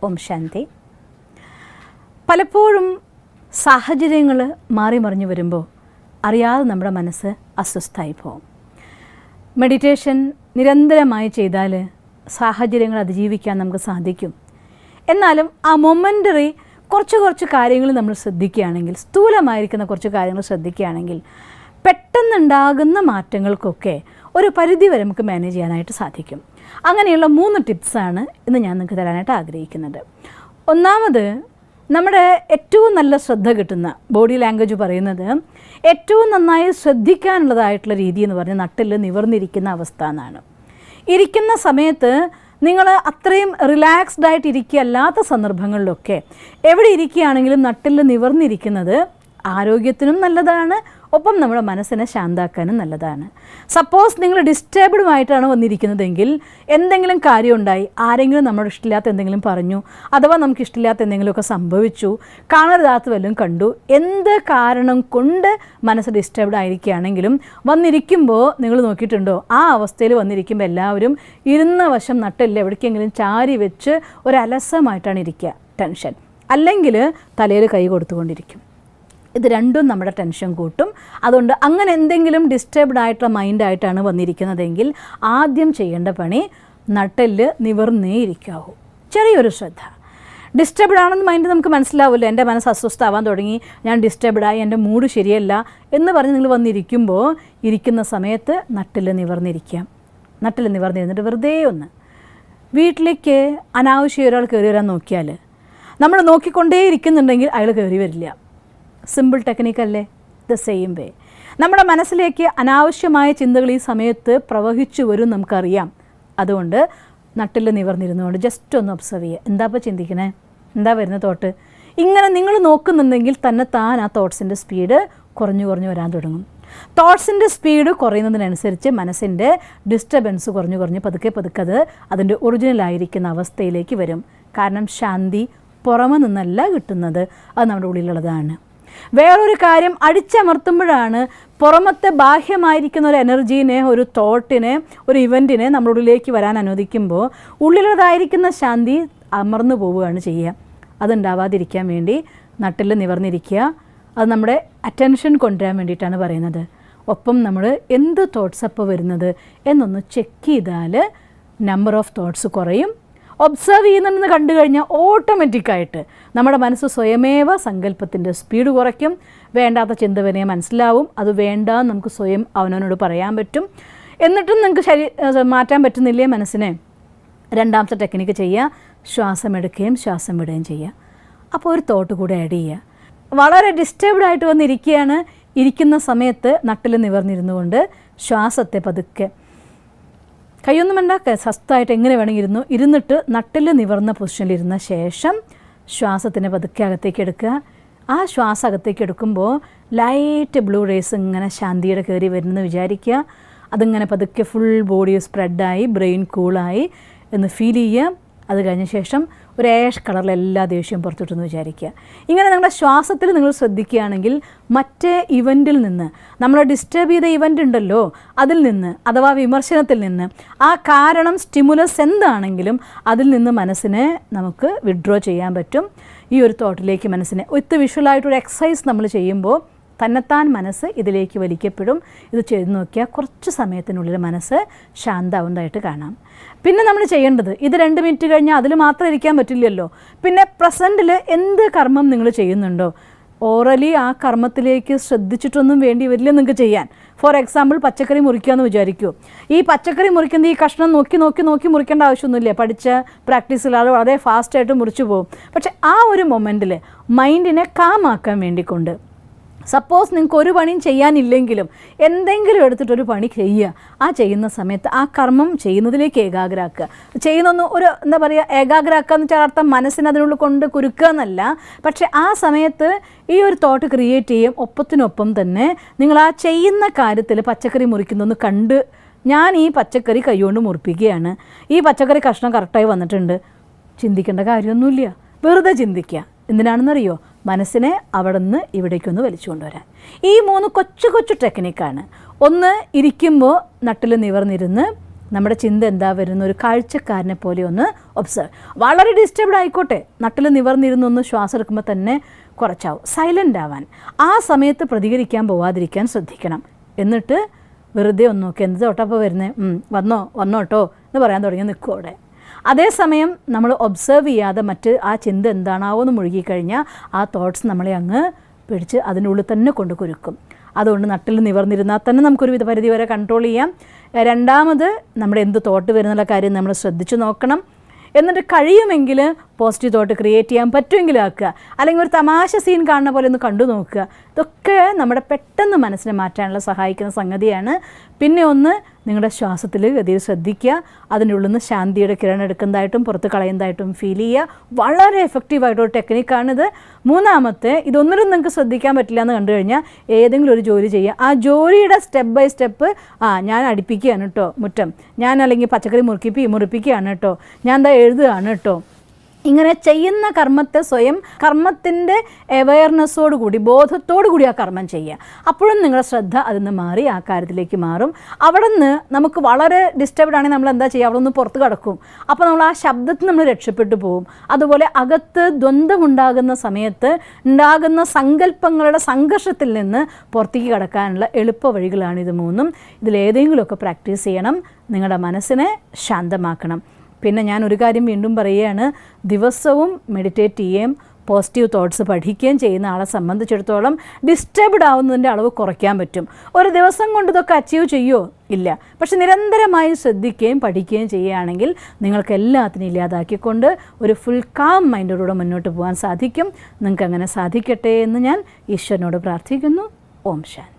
ഓം ശാന്തി. പലപ്പോഴും സാഹചര്യങ്ങൾ മാറി മറിഞ്ഞു വരുമ്പോൾ അറിയാതെ നമ്മുടെ മനസ്സ് അസ്വസ്ഥമായി പോകും. മെഡിറ്റേഷൻ നിരന്തരമായി ചെയ്താൽ സാഹചര്യങ്ങൾ അതിജീവിക്കാൻ നമുക്ക് സാധിക്കും. എന്നാലും ആ മൊമെൻ്ററി കുറച്ച് കാര്യങ്ങൾ നമ്മൾ ശ്രദ്ധിക്കുകയാണെങ്കിൽ, സ്ഥൂലമായിരിക്കുന്ന കുറച്ച് കാര്യങ്ങൾ ശ്രദ്ധിക്കുകയാണെങ്കിൽ പെട്ടെന്നുണ്ടാകുന്ന മാറ്റങ്ങൾക്കൊക്കെ ഒരു പരിധി വരെ നമുക്ക് മാനേജ് ചെയ്യാനായിട്ട് സാധിക്കും. അങ്ങനെയുള്ള 3 ടിപ്സാണ് ഇന്ന് ഞാൻ നിങ്ങൾക്ക് തരാനായിട്ട് ആഗ്രഹിക്കുന്നത്. ഒന്നാമത്, നമ്മുടെ ഏറ്റവും നല്ല ശ്രദ്ധ കിട്ടുന്ന ബോഡി ലാംഗ്വേജ് പറയുന്നത് ഏറ്റവും നന്നായി ശ്രദ്ധിക്കാനുള്ളതായിട്ടുള്ള രീതി എന്ന് പറഞ്ഞാൽ നട്ടിൽ നിവർന്നിരിക്കുന്ന അവസ്ഥ എന്നാണ്. ഇരിക്കുന്ന സമയത്ത് നിങ്ങൾ അത്രയും റിലാക്സ്ഡ് ആയിട്ട് ഇരിക്കുകയല്ലാത്ത സന്ദർഭങ്ങളിലൊക്കെ എവിടെ ഇരിക്കുകയാണെങ്കിലും നട്ടിൽ നിവർന്നിരിക്കുന്നത് ആരോഗ്യത്തിനും നല്ലതാണ്, ഒപ്പം നമ്മുടെ മനസ്സിനെ ശാന്താക്കാനും നല്ലതാണ്. സപ്പോസ് നിങ്ങൾ ഡിസ്റ്റർബ്ഡുമായിട്ടാണ് വന്നിരിക്കുന്നതെങ്കിൽ, എന്തെങ്കിലും കാര്യം ഉണ്ടായി, ആരെങ്കിലും നമ്മളോട് ഇഷ്ടമില്ലാത്ത എന്തെങ്കിലും പറഞ്ഞു, അഥവാ നമുക്ക് ഇഷ്ടമില്ലാത്ത എന്തെങ്കിലുമൊക്കെ സംഭവിച്ചു, കാണരുതാത്ത വല്ലതും കണ്ടു, എന്ത് കാരണം കൊണ്ട് മനസ്സ് ഡിസ്റ്റർബ്ഡ് ആയിരിക്കുകയാണെങ്കിലും വന്നിരിക്കുമ്പോൾ നിങ്ങൾ നോക്കിയിട്ടുണ്ടോ, ആ അവസ്ഥയിൽ വന്നിരിക്കുമ്പോൾ എല്ലാവരും ഇരുന്ന വശം നട്ടില്ല എവിടേക്കെങ്കിലും ചാരി വെച്ച് ഒരു അലസമായിട്ടാണ് ഇരിക്കുക, ടെൻഷൻ, അല്ലെങ്കിൽ തലയിൽ കൈ കൊടുത്തുകൊണ്ടിരിക്കും. ഇത് രണ്ടും നമ്മുടെ ടെൻഷൻ കൂട്ടും. അതുകൊണ്ട് അങ്ങനെ എന്തെങ്കിലും ഡിസ്റ്റർബ്ഡ് ആയിട്ടുള്ള മൈൻഡായിട്ടാണ് വന്നിരിക്കുന്നതെങ്കിൽ ആദ്യം ചെയ്യേണ്ട പണി നട്ടെല്ല് നിവർന്നേ ഇരിക്കാവൂ. ചെറിയൊരു ശ്രദ്ധ. ഡിസ്റ്റർബ്ഡ് ആണെന്ന് മൈൻഡ് നമുക്ക് മനസ്സിലാവില്ല, എൻ്റെ മനസ്സ് അസ്വസ്ഥമാവാൻ തുടങ്ങി, ഞാൻ ഡിസ്റ്റർബ്ഡായി, എൻ്റെ മൂഡ് ശരിയല്ല എന്ന് പറഞ്ഞ് നിങ്ങൾ വന്നിരിക്കുമ്പോൾ ഇരിക്കുന്ന സമയത്ത് നട്ടെല്ല് നിവർന്നിരിക്കാം. നട്ടെല്ല് നിവർന്നിരുന്നിട്ട് വെറുതെ ഒന്ന് വീട്ടിലേക്ക് അനാവശ്യം ഒരാൾ കയറി വരാൻ നോക്കിയാൽ നമ്മൾ നോക്കിക്കൊണ്ടേ ഇരിക്കുന്നുണ്ടെങ്കിൽ അയാൾ കയറി വരില്ല. സിമ്പിൾ ടെക്നിക്കല്ലേ? ദ സെയിം വേ നമ്മുടെ മനസ്സിലേക്ക് അനാവശ്യമായ ചിന്തകൾ ഈ സമയത്ത് പ്രവഹിച്ചു വരും, നമുക്കറിയാം. അതുകൊണ്ട് നട്ടിൽ നിവർന്നിരുന്നുകൊണ്ട് ജസ്റ്റ് ഒന്ന് ഒബ്സർവ് ചെയ്യുക. എന്താ ഇപ്പോൾ ചിന്തിക്കണേ, എന്താ വരുന്ന തോട്ട്? ഇങ്ങനെ നിങ്ങൾ നോക്കുന്നുണ്ടെങ്കിൽ തന്നെ താൻ ആ തോട്ട്സിൻ്റെ സ്പീഡ് കുറഞ്ഞു വരാൻ തുടങ്ങും. തോട്ട്സിൻ്റെ സ്പീഡ് കുറയുന്നതിനനുസരിച്ച് മനസ്സിൻ്റെ ഡിസ്റ്റർബൻസ് കുറഞ്ഞ് പതുക്കെ അത് അതിൻ്റെ ഒറിജിനലായിരിക്കുന്ന അവസ്ഥയിലേക്ക് വരും. കാരണം ശാന്തി പുറമെ നിന്നല്ല കിട്ടുന്നത്, അത് നമ്മുടെ ഉള്ളിലുള്ളതാണ്. വേറൊരു കാര്യം അടിച്ചമർത്തുമ്പോഴാണ് പുറമത്തെ ബാഹ്യമായിരിക്കുന്ന ഒരു എനർജീനെ, ഒരു തോട്ടിനെ, ഒരു ഇവൻറ്റിനെ നമ്മുടെ ഉള്ളിലേക്ക് വരാൻ അനുവദിക്കുമ്പോൾ ഉള്ളിലുള്ളതായിരിക്കുന്ന ശാന്തി അമർന്നു പോവുകയാണ് ചെയ്യുക. അതുണ്ടാവാതിരിക്കാൻ വേണ്ടി നട്ടിൽ നിവർന്നിരിക്കുക. അത് നമ്മുടെ അറ്റൻഷൻ കൊണ്ടുവരാൻ വേണ്ടിയിട്ടാണ് പറയുന്നത്. ഒപ്പം നമ്മൾ എന്ത് തോട്ട്സ് അപ്പോൾ വരുന്നത് എന്നൊന്ന് ചെക്ക് ചെയ്താൽ നമ്പർ ഓഫ് തോട്ട്സ് കുറയും. ഒബ്സർവ് ചെയ്യുന്നുണ്ടെന്ന് കണ്ടു കഴിഞ്ഞാൽ ഓട്ടോമാറ്റിക്കായിട്ട് നമ്മുടെ മനസ്സ് സ്വയമേവ സങ്കല്പത്തിൻ്റെ സ്പീഡ് കുറയ്ക്കും. വേണ്ടാത്ത ചിന്തവനെ മനസ്സിലാവും, അത് വേണ്ട നമുക്ക് സ്വയം അവനവനോട് പറയാൻ പറ്റും. എന്നിട്ടും നിങ്ങൾക്ക് മാറ്റാൻ പറ്റുന്നില്ലേ മനസ്സിനെ, രണ്ടാമത്തെ ടെക്നിക്ക് ചെയ്യുക, ശ്വാസം എടുക്കുകയും ശ്വാസം വിടുകയും ചെയ്യുക. അപ്പോൾ ഒരു തോട്ട് കൂടെ ആഡ് ചെയ്യുക. വളരെ ഡിസ്റ്റർബ്ഡ് ആയിട്ട് വന്നിരിക്കുകയാണ്, ഇരിക്കുന്ന സമയത്ത് നട്ടിൽ നിവർന്നിരുന്നു കൊണ്ട് ശ്വാസത്തെ പതുക്കെ, കൈയൊന്നും വേണ്ട, സ്വസ്ഥമായിട്ട് എങ്ങനെ വേണമെങ്കിൽ ഇരുന്നിട്ട് നട്ടിൽ നിവർന്ന പൊസിഷനിലിരുന്ന ശേഷം ശ്വാസത്തിനെ പതുക്കെ അകത്തേക്ക് എടുക്കുക. ആ ശ്വാസം അകത്തേക്ക് എടുക്കുമ്പോൾ ലൈറ്റ് ബ്ലൂ റേസ് ഇങ്ങനെ ശാന്തിയുടെ കയറി വരുന്നെന്ന് വിചാരിക്കുക. അതിങ്ങനെ പതുക്കെ ഫുൾ ബോഡി സ്പ്രെഡായി, ബ്രെയിൻ കൂളായി എന്ന് ഫീൽ ചെയ്യുക. അത് കഴിഞ്ഞ ശേഷം ഒരു ആഷ് കളറിൽ എല്ലാ ദേഷ്യവും പുറത്തിട്ടെന്ന് വിചാരിക്കുക. ഇങ്ങനെ നിങ്ങളുടെ ശ്വാസത്തിൽ നിങ്ങൾ ശ്രദ്ധിക്കുകയാണെങ്കിൽ മറ്റേ ഇവൻറ്റിൽ നിന്ന്, നമ്മൾ ഡിസ്റ്റർബ് ചെയ്ത ഇവൻ്റ് ഉണ്ടല്ലോ, അതിൽ നിന്ന് അഥവാ വിമർശനത്തിൽ നിന്ന്, ആ കാരണം സ്റ്റിമുലസ് എന്താണെങ്കിലും അതിൽ നിന്ന് മനസ്സിനെ നമുക്ക് വിഡ്രോ ചെയ്യാൻ പറ്റും. ഈ ഒരു തോട്ടിലേക്ക് മനസ്സിനെ വിത്ത് വിഷ്വലായിട്ടൊരു എക്സസൈസ് നമ്മൾ ചെയ്യുമ്പോൾ തന്നെത്താൻ മനസ്സ് ഇതിലേക്ക് വലിക്കപ്പെടും. ഇത് ചെയ്ത് നോക്കിയാൽ കുറച്ച് സമയത്തിനുള്ളിൽ മനസ്സ് ശാന്താവുന്നതായിട്ട് കാണാം. പിന്നെ നമ്മൾ ചെയ്യേണ്ടത്, ഇത് 2 മിനിറ്റ് കഴിഞ്ഞാൽ അതിൽ മാത്രം ഇരിക്കാൻ പറ്റില്ലല്ലോ. പിന്നെ പ്രസൻറ്റിൽ എന്ത് കർമ്മം നിങ്ങൾ ചെയ്യുന്നുണ്ടോ, ഓറലി ആ കർമ്മത്തിലേക്ക് ശ്രദ്ധിച്ചിട്ടൊന്നും വേണ്ടി വരില്ല നിങ്ങൾക്ക് ചെയ്യാൻ. ഫോർ എക്സാമ്പിൾ പച്ചക്കറി മുറിക്കുകയെന്ന് വിചാരിക്കൂ. ഈ പച്ചക്കറി മുറിക്കുന്ന ഈ കഷ്ണം നോക്കി മുറിക്കേണ്ട ആവശ്യമൊന്നുമില്ല. പഠിച്ച പ്രാക്ടീസിൽ ആൾ വളരെ ഫാസ്റ്റായിട്ട് മുറിച്ചു പോകും. പക്ഷേ ആ ഒരു മൊമെൻറ്റിൽ മൈൻഡിനെ കാമാക്കാൻ വേണ്ടിക്കൊണ്ട്, സപ്പോസ് നിങ്ങൾക്ക് ഒരു പണിയും ചെയ്യാനില്ലെങ്കിലും എന്തെങ്കിലും എടുത്തിട്ടൊരു പണി ചെയ്യുക. ആ ചെയ്യുന്ന സമയത്ത് ആ കർമ്മം ചെയ്യുന്നതിലേക്ക് ഏകാഗ്രാക്കുക. ചെയ്യുന്നൊന്ന് ഒരു എന്താ പറയുക, ഏകാഗ്രാക്കുക എന്ന് വെച്ചാൽ അർത്ഥം മനസ്സിന് അതിനുള്ളിൽ കൊണ്ട് കുരുക്കുക എന്നല്ല. പക്ഷേ ആ സമയത്ത് ഈ ഒരു തോട്ട് ക്രിയേറ്റ് ചെയ്യും. ഒപ്പത്തിനൊപ്പം തന്നെ നിങ്ങൾ ആ ചെയ്യുന്ന കാര്യത്തിൽ പച്ചക്കറി മുറിക്കുന്നൊന്ന് കണ്ട്, ഞാൻ ഈ പച്ചക്കറി കൈകൊണ്ട് മുറിപ്പിക്കുകയാണ്, ഈ പച്ചക്കറി കഷ്ണം കറക്റ്റായി വന്നിട്ടുണ്ട്, ചിന്തിക്കേണ്ട കാര്യമൊന്നുമില്ല, വെറുതെ ചിന്തിക്കുക. എന്തിനാണെന്നറിയോ? മനസ്സിനെ അവിടെ നിന്ന് ഇവിടേക്കൊന്ന് വലിച്ചു കൊണ്ടുവരാൻ. ഈ 3 കൊച്ചു ടെക്നിക്കാണ്. ഒന്ന്, ഇരിക്കുമ്പോൾ നട്ടിൽ നിവർന്നിരുന്ന് നമ്മുടെ ചിന്ത എന്താ വരുന്ന ഒരു കാഴ്ചക്കാരനെ പോലെ ഒന്ന് ഒബ്സർവ്. വളരെ ഡിസ്റ്റർബ്ഡ് ആയിക്കോട്ടെ, നട്ടിൽ നിവർന്നിരുന്നൊന്ന് ശ്വാസം എടുക്കുമ്പോൾ തന്നെ കുറച്ചാവും. സൈലൻ്റ് ആവാൻ, ആ സമയത്ത് പ്രതികരിക്കാൻ പോവാതിരിക്കാൻ ശ്രദ്ധിക്കണം. എന്നിട്ട് വെറുതെ ഒന്ന് നോക്കി, എന്ത് തൊട്ടപ്പോൾ വരുന്നത്, വന്നോട്ടോ എന്ന് പറയാൻ തുടങ്ങി നിൽക്കും അവിടെ. അതേസമയം നമ്മൾ ഒബ്സർവ് ചെയ്യാതെ മറ്റ് ആ ചിന്ത എന്താണാവോ എന്ന് മുഴുകിക്കഴിഞ്ഞാൽ ആ തോട്ട്സ് നമ്മളെ അങ്ങ് പിടിച്ച് അതിനുള്ളിൽ തന്നെ കൊണ്ട് കുരുക്കും. അതുകൊണ്ട് നട്ടിൽ നിവർന്നിരുന്നാൽ തന്നെ നമുക്കൊരു പരിധി വരെ കൺട്രോൾ ചെയ്യാം. രണ്ടാമത് നമ്മുടെ എന്ത് തോട്ട് വരുന്നുള്ള കാര്യം നമ്മൾ ശ്രദ്ധിച്ച് നോക്കണം. എന്നിട്ട് കഴിയുമെങ്കിൽ പോസിറ്റീവ് തോട്ട് ക്രിയേറ്റ് ചെയ്യാൻ പറ്റുമെങ്കിൽ ആക്കുക. അല്ലെങ്കിൽ ഒരു തമാശ സീൻ കാണുന്ന പോലെ ഒന്ന് കണ്ടു നോക്കുക. ഇതൊക്കെ നമ്മുടെ പെട്ടെന്ന് മനസ്സിനെ മാറ്റാനുള്ള സഹായിക്കുന്ന സംഗതിയാണ്. പിന്നെ ഒന്ന്, നിങ്ങളുടെ ശ്വാസത്തിൽ ഗതിയിൽ ശ്രദ്ധിക്കുക. അതിൻ്റെ ഉള്ളിൽ നിന്ന് ശാന്തിയുടെ കിരണം എടുക്കുന്നതായിട്ടും പുറത്ത് കളയുന്നതായിട്ടും ഫീൽ ചെയ്യുക. വളരെ എഫക്റ്റീവായിട്ടൊരു ടെക്നിക്കാണിത്. മൂന്നാമത്തെ, ഇതൊന്നിലും നിങ്ങൾക്ക് ശ്രദ്ധിക്കാൻ പറ്റില്ല എന്ന് കണ്ടു കഴിഞ്ഞാൽ ഏതെങ്കിലും ഒരു ജോലി ചെയ്യുക. ആ ജോലിയുടെ സ്റ്റെപ്പ് ബൈ സ്റ്റെപ്പ്, ഞാൻ അടുപ്പിക്കുകയാണ് കേട്ടോ മുറ്റം, ഞാൻ അല്ലെങ്കിൽ പച്ചക്കറി മുറിപ്പിക്കുകയാണ് കേട്ടോ, ഞാൻ എന്താ എഴുതുകയാണ് കേട്ടോ. ഇങ്ങനെ ചെയ്യുന്ന കർമ്മത്തെ സ്വയം കർമ്മത്തിൻ്റെ അവെയർനെസ്സോട് കൂടി, ബോധത്തോടു കൂടി ആ കർമ്മം ചെയ്യുക. അപ്പോഴും നിങ്ങളുടെ ശ്രദ്ധ അതിൽ നിന്ന് മാറി ആ കാര്യത്തിലേക്ക് മാറും. അവിടെ നിന്ന് നമുക്ക് വളരെ ഡിസ്റ്റർബ്ഡ് ആണെങ്കിൽ നമ്മൾ എന്താ ചെയ്യുക, അവിടെ നിന്ന് പുറത്ത് കിടക്കും. അപ്പോൾ നമ്മൾ ആ ശബ്ദത്തിൽ നമ്മൾ രക്ഷപ്പെട്ടു പോകും. അതുപോലെ അകത്ത് ദ്വന്ദ്വമുണ്ടാകുന്ന സമയത്ത് ഉണ്ടാകുന്ന സങ്കല്പങ്ങളുടെ സംഘർഷത്തിൽ നിന്ന് പുറത്തേക്ക് കടക്കാനുള്ള എളുപ്പ വഴികളാണ് ഇത് മൂന്നും. ഇതിലേതെങ്കിലുമൊക്കെ പ്രാക്ടീസ് ചെയ്യണം. നിങ്ങളുടെ മനസ്സിനെ ശാന്തമാക്കണം. പിന്നെ ഞാൻ ഒരു കാര്യം വീണ്ടും പറയുകയാണ്, ദിവസവും മെഡിറ്റേറ്റ് ചെയ്യുകയും പോസിറ്റീവ് തോട്ട്സ് പഠിക്കുകയും ചെയ്യുന്ന ആളെ സംബന്ധിച്ചിടത്തോളം ഡിസ്റ്റർബ്ഡ് ആവുന്നതിൻ്റെ അളവ് കുറയ്ക്കാൻ പറ്റും. ഒരു ദിവസം കൊണ്ട് ഇതൊക്കെ അച്ചീവ് ചെയ്യുമോ? ഇല്ല. പക്ഷെ നിരന്തരമായി ശ്രദ്ധിക്കുകയും പഠിക്കുകയും ചെയ്യുകയാണെങ്കിൽ നിങ്ങൾക്ക് എല്ലാത്തിനും ഇല്ലാതാക്കിക്കൊണ്ട് ഒരു ഫുൾ കാം മൈൻഡോടുകൂടെ മുന്നോട്ട് പോകാൻ സാധിക്കും. നിങ്ങൾക്ക് അങ്ങനെ സാധിക്കട്ടെ എന്ന് ഞാൻ ഈശ്വരനോട് പ്രാർത്ഥിക്കുന്നു. ഓം ശാന്തി.